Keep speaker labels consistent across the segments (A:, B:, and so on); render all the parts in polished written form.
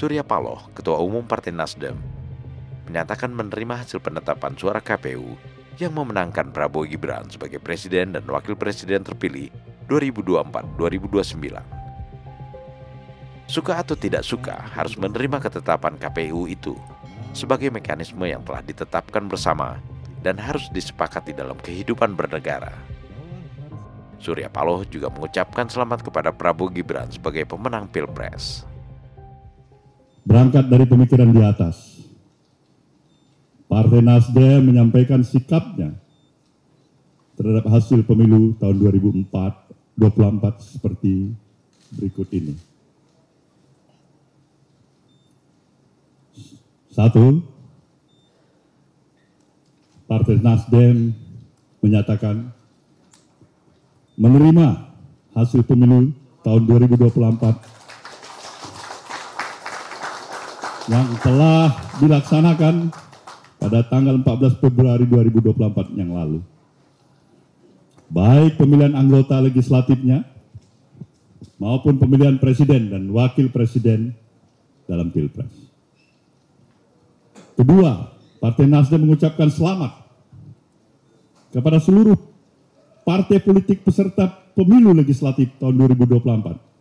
A: Surya Paloh, Ketua Umum Partai Nasdem, menyatakan menerima hasil penetapan suara KPU yang memenangkan Prabowo Gibran sebagai Presiden dan Wakil Presiden terpilih 2024-2029. Suka atau tidak suka harus menerima ketetapan KPU itu sebagai mekanisme yang telah ditetapkan bersama dan harus disepakati dalam kehidupan bernegara. Surya Paloh juga mengucapkan selamat kepada Prabowo Gibran sebagai pemenang Pilpres.
B: Berangkat dari pemikiran di atas, Partai Nasdem menyampaikan sikapnya terhadap hasil pemilu tahun 2024 seperti berikut ini. 1. Partai Nasdem menyatakan menerima hasil pemilu tahun 2024 yang telah dilaksanakan pada tanggal 14 Februari 2024 yang lalu. Baik pemilihan anggota legislatifnya maupun pemilihan presiden dan wakil presiden dalam Pilpres. Kedua, Partai Nasdem mengucapkan selamat kepada seluruh partai politik peserta pemilu legislatif tahun 2024.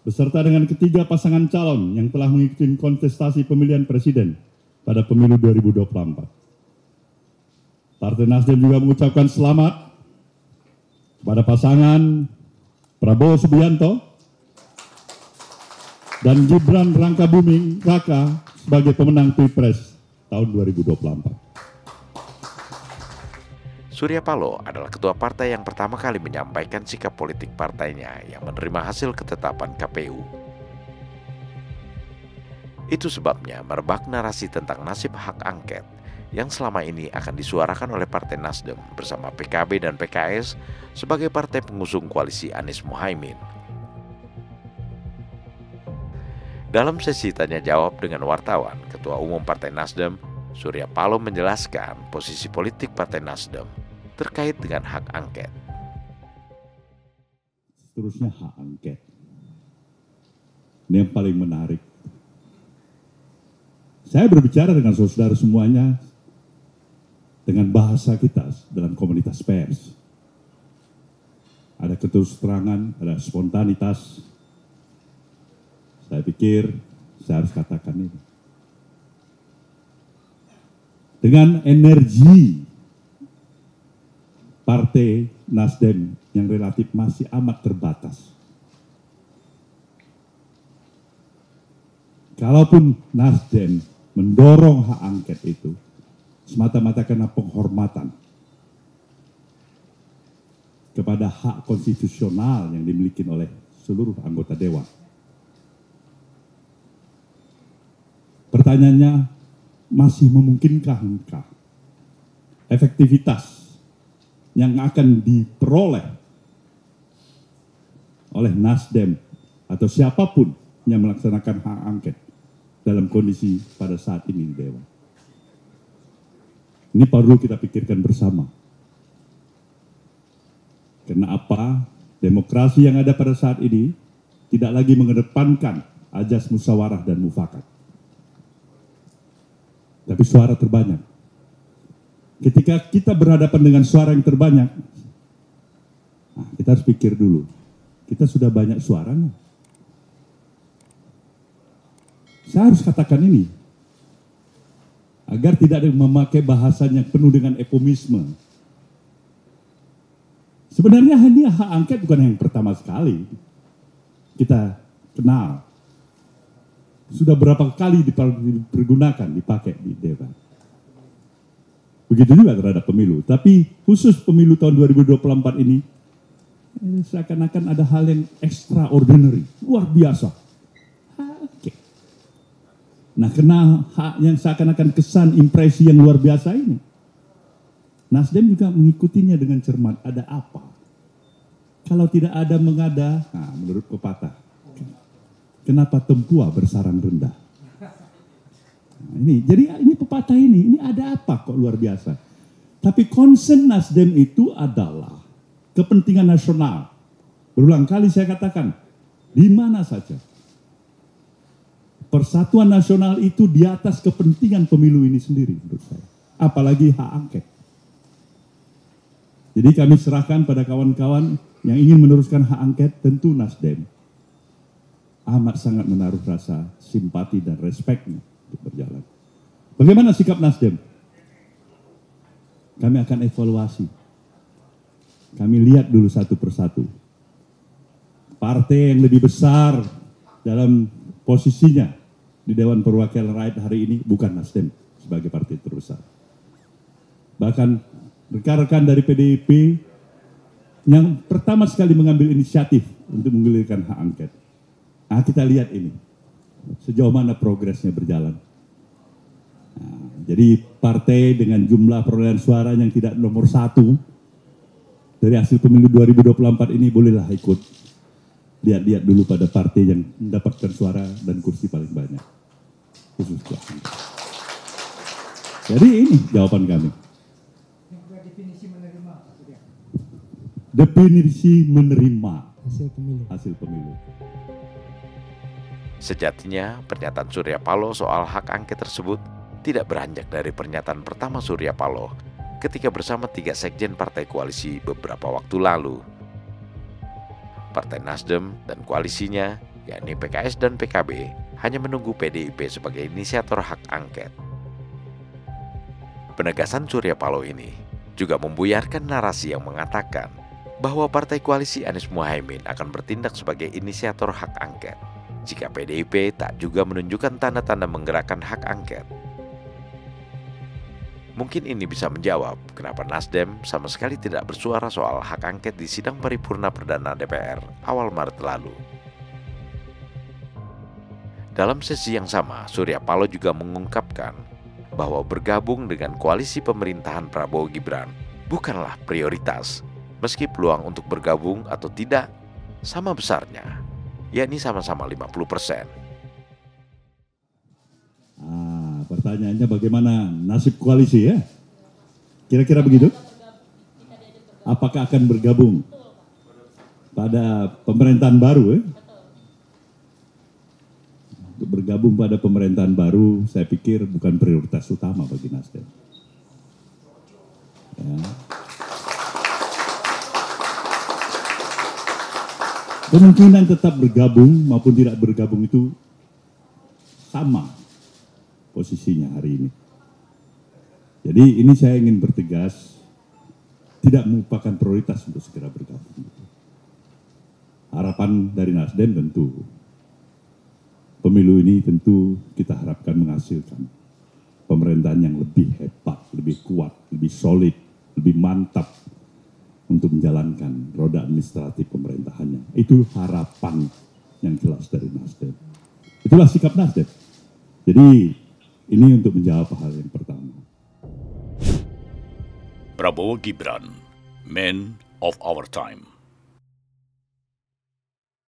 B: Beserta dengan ketiga pasangan calon yang telah mengikuti kontestasi pemilihan presiden pada pemilu 2024. Partai Nasdem juga mengucapkan selamat kepada pasangan Prabowo Subianto dan Gibran Rakabuming Raka sebagai pemenang Pilpres tahun 2024.
A: Surya Paloh adalah ketua partai yang pertama kali menyampaikan sikap politik partainya yang menerima hasil ketetapan KPU. Itu sebabnya merebak narasi tentang nasib hak angket yang selama ini akan disuarakan oleh Partai Nasdem bersama PKB dan PKS sebagai partai pengusung koalisi Anies Muhaimin. Dalam sesi tanya jawab dengan wartawan, Ketua Umum Partai Nasdem, Surya Paloh menjelaskan posisi politik Partai Nasdem terkait dengan hak angket.
B: Seterusnya hak angket. Ini yang paling menarik. Saya berbicara dengan saudara semuanya dengan bahasa kita dalam komunitas pers. Ada keterus terangan, ada spontanitas. Saya pikir saya harus katakan ini. Dengan energi Partai Nasdem yang relatif masih amat terbatas. Kalaupun Nasdem mendorong hak angket itu semata-mata karena penghormatan kepada hak konstitusional yang dimiliki oleh seluruh anggota dewan. Pertanyaannya, masih memungkinkankah efektivitas yang akan diperoleh oleh Nasdem atau siapapun yang melaksanakan hak angket dalam kondisi pada saat ini di Dewan. Ini perlu kita pikirkan bersama. Karena apa? Demokrasi yang ada pada saat ini tidak lagi mengedepankan ajas musyawarah dan mufakat. Tapi suara terbanyak. Ketika kita berhadapan dengan suara yang terbanyak, nah, kita harus pikir dulu, kita sudah banyak suaranya. Saya harus katakan ini, agar tidak ada memakai bahasanya penuh dengan eufemisme. Sebenarnya ini hak angket bukan yang pertama sekali kita kenal. Sudah berapa kali dipergunakan, dipakai di dewan. Begitu juga terhadap pemilu. Tapi khusus pemilu tahun 2024 ini, seakan-akan ada hal yang extraordinary, luar biasa. Oke. Nah, kena hak yang seakan-akan kesan impresi yang luar biasa ini, Nasdem juga mengikutinya dengan cermat. Ada apa? Kalau tidak ada mengada, nah menurut pepatah, kenapa tempua bersarang rendah? Nah, ini pepatah ini ada apa kok luar biasa? Tapi concern Nasdem itu adalah kepentingan nasional. Berulang kali saya katakan, di mana saja persatuan nasional itu di atas kepentingan pemilu ini sendiri menurut saya. Apalagi hak angket. Jadi kami serahkan pada kawan-kawan yang ingin meneruskan hak angket, tentu Nasdem amat sangat menaruh rasa simpati dan respeknya untuk berjalan. Bagaimana sikap Nasdem? Kami akan evaluasi. Kami lihat dulu satu persatu. Partai yang lebih besar dalam posisinya di Dewan Perwakilan Rakyat hari ini bukan Nasdem sebagai partai terbesar. Bahkan rekan-rekan dari PDIP yang pertama sekali mengambil inisiatif untuk menggulirkan hak angket. Nah, kita lihat ini, sejauh mana progresnya berjalan. Nah, jadi partai dengan jumlah perolehan suara yang tidak nomor 1 dari hasil pemilu 2024 ini bolehlah ikut. Lihat-lihat dulu pada partai yang mendapatkan suara dan kursi paling banyak. Khususnya. Jadi ini jawaban kami. Definisi menerima hasil pemilu.
A: Sejatinya, pernyataan Surya Paloh soal hak angket tersebut tidak beranjak dari pernyataan pertama Surya Paloh ketika bersama 3 sekjen partai koalisi beberapa waktu lalu. Partai Nasdem dan koalisinya, yakni PKS dan PKB, hanya menunggu PDIP sebagai inisiator hak angket. Penegasan Surya Paloh ini juga membuyarkan narasi yang mengatakan bahwa partai koalisi Anies Muhaimin akan bertindak sebagai inisiator hak angket jika PDIP tak juga menunjukkan tanda-tanda menggerakkan hak angket. Mungkin ini bisa menjawab kenapa Nasdem sama sekali tidak bersuara soal hak angket di sidang paripurna perdana DPR awal Maret lalu. Dalam sesi yang sama, Surya Paloh juga mengungkapkan bahwa bergabung dengan koalisi pemerintahan Prabowo Gibran bukanlah prioritas, meski peluang untuk bergabung atau tidak sama besarnya, yakni sama-sama 50%.
B: Pertanyaannya bagaimana nasib koalisi ya? Kira-kira begitu? Apakah akan bergabung pada pemerintahan baru ya? Untuk bergabung pada pemerintahan baru, saya pikir bukan prioritas utama bagi Nasdem. Ya. Kemungkinan tetap bergabung maupun tidak bergabung itu sama posisinya hari ini. Jadi ini saya ingin bertegas, tidak merupakan prioritas untuk segera bergabung. Harapan dari Nasdem tentu, pemilu ini tentu kita harapkan menghasilkan pemerintahan yang lebih hebat, lebih kuat, lebih solid, lebih mantap untuk menjalankan roda administratif pemerintahannya. Itu harapan yang jelas dari Nasdem. Itulah sikap Nasdem. Jadi ini untuk menjawab hal yang pertama.
C: Prabowo Gibran, Man of Our Time.